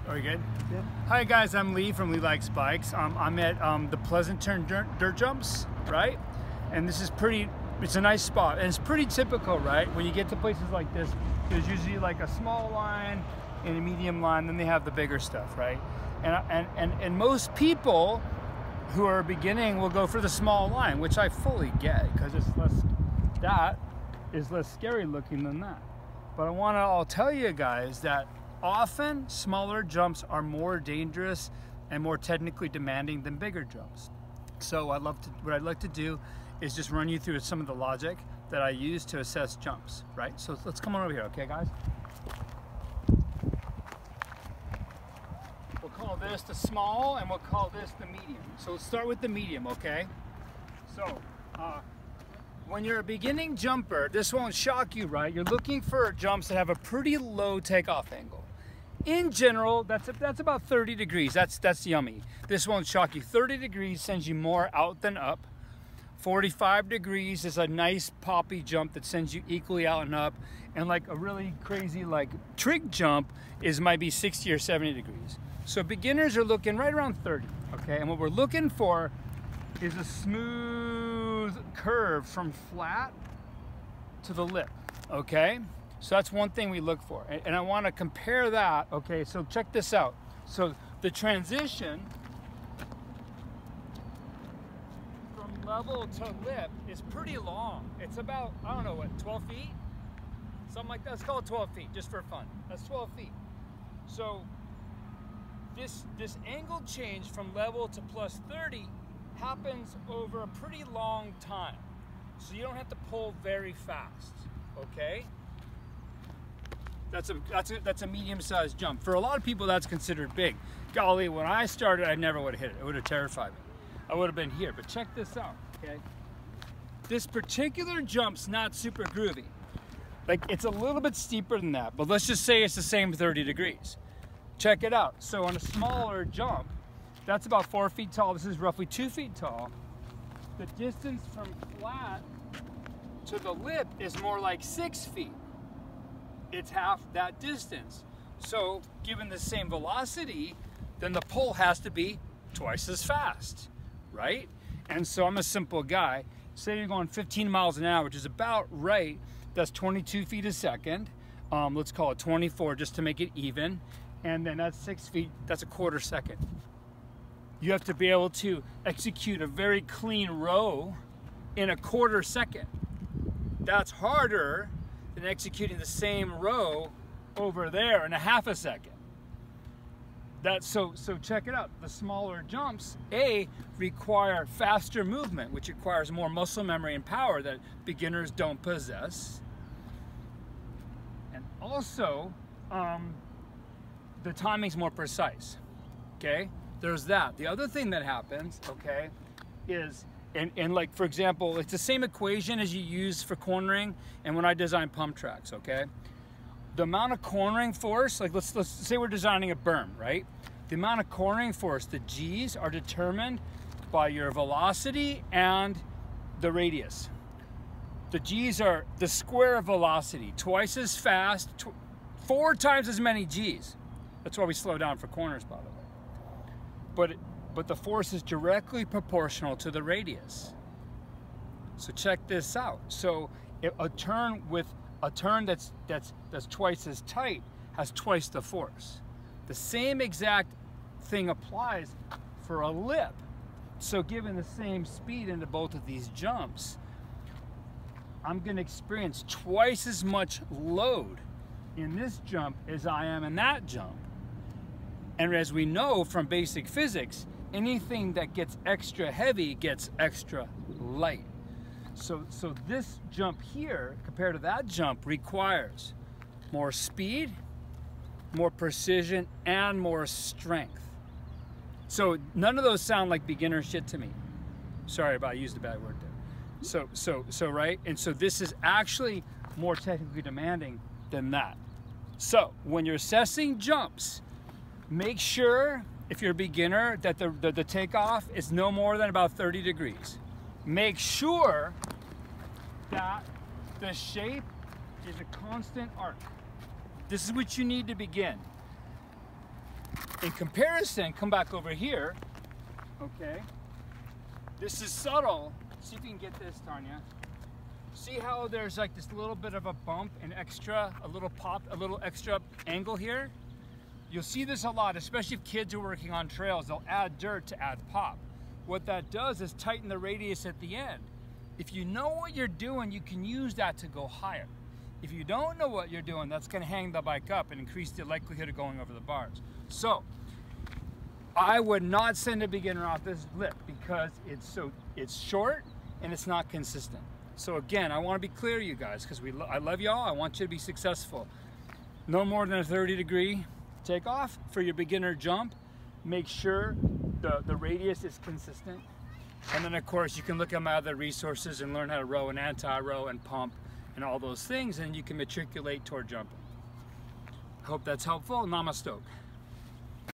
Are we good? Yep. Hi guys, I'm Lee from Lee Likes Bikes. I'm at the Pleasant Turn dirt jumps, right? And this is it's a nice spot. And it's pretty typical, right? When you get to places like this, there's usually like a small line and a medium line, then they have the bigger stuff, right? And most people who are beginning will go for the small line, which I fully get, because that is less scary looking than that. But I'll tell you guys that often smaller jumps are more dangerous and more technically demanding than bigger jumps. So what I'd like to do is just run you through some of the logic that I use to assess jumps, right? So let's come on over here, okay guys? We'll call this the small and we'll call this the medium. So let's start with the medium, okay? So, when you're a beginning jumper, this won't shock you, right? You're looking for jumps that have a pretty low takeoff angle. In general, that's about 30 degrees. That's yummy. This won't shock you. 30 degrees sends you more out than up. 45 degrees is a nice poppy jump that sends you equally out and up. And like a really crazy like trick jump might be 60 or 70 degrees. So beginners are looking right around 30, okay? And what we're looking for is a smooth curve from flat to the lip, okay? So that's one thing we look for. And I want to compare that, okay? So check this out. So the transition from level to lip is pretty long. It's about, I don't know what, 12 feet? Something like that. Let's call it 12 feet, just for fun. That's 12 feet. So this angle change from level to plus 30 happens over a pretty long time. So you don't have to pull very fast, okay? That's a medium-sized jump. For a lot of people, that's considered big. Golly, when I started, I never would have hit it. It would have terrified me. I would have been here, but check this out, okay? This particular jump's not super groovy. Like, it's a little bit steeper than that, but let's just say it's the same 30 degrees. Check it out. So on a smaller jump, that's about 4 feet tall. This is roughly 2 feet tall. The distance from flat to the lip is more like 6 feet. It's half that distance. So given the same velocity, then the pull has to be twice as fast, right? And so I'm a simple guy. Say you're going 15 miles an hour, which is about right. That's 22 feet a second. Let's call it 24 just to make it even. And then that's 6 feet, that's a quarter second. You have to be able to execute a very clean row in a quarter second. That's harder than executing the same row over there in a half a second. So check it out. The smaller jumps, require faster movement, which requires more muscle memory and power that beginners don't possess. And also, the timing's more precise, okay? There's that. The other thing that happens, okay, is, and like, for example, it's the same equation as you use for cornering and when I design pump tracks, okay? The amount of cornering force, like let's say we're designing a berm, right? The amount of cornering force, the G's, are determined by your velocity and the radius. The G's are the square of velocity, twice as fast, 4 times as many G's. That's why we slow down for corners, by the way. But the force is directly proportional to the radius. So check this out. So a turn that's twice as tight has twice the force. The same exact thing applies for a lip. So given the same speed into both of these jumps, I'm going to experience twice as much load in this jump as I am in that jump. And as we know from basic physics, anything that gets extra heavy gets extra light. So this jump here, compared to that jump, requires more speed, more precision, and more strength. So none of those sound like beginner shit to me. Sorry about I used a bad word there. So right? And so this is actually more technically demanding than that. So when you're assessing jumps, make sure, if you're a beginner, that the takeoff is no more than about 30 degrees. Make sure that the shape is a constant arc. This is what you need to begin. in comparison, come back over here, okay? This is subtle. See if you can get this, Tanya. See how there's like this little bit of a bump and extra, a little pop, a little extra angle here? You'll see this a lot, especially if kids are working on trails. They'll add dirt to add pop. What that does is tighten the radius at the end. If you know what you're doing, you can use that to go higher. If you don't know what you're doing, that's gonna hang the bike up and increase the likelihood of going over the bars. So, I would not send a beginner off this lip because it's short and it's not consistent. So again, I wanna be clear, you guys, because I love y'all, I want you to be successful. No more than a 30-degree takeoff for your beginner jump. Make sure the radius is consistent. And then of course you can look at my other resources and learn how to row and anti-row and pump and all those things, and you can matriculate toward jumping. Hope that's helpful. Namastoke.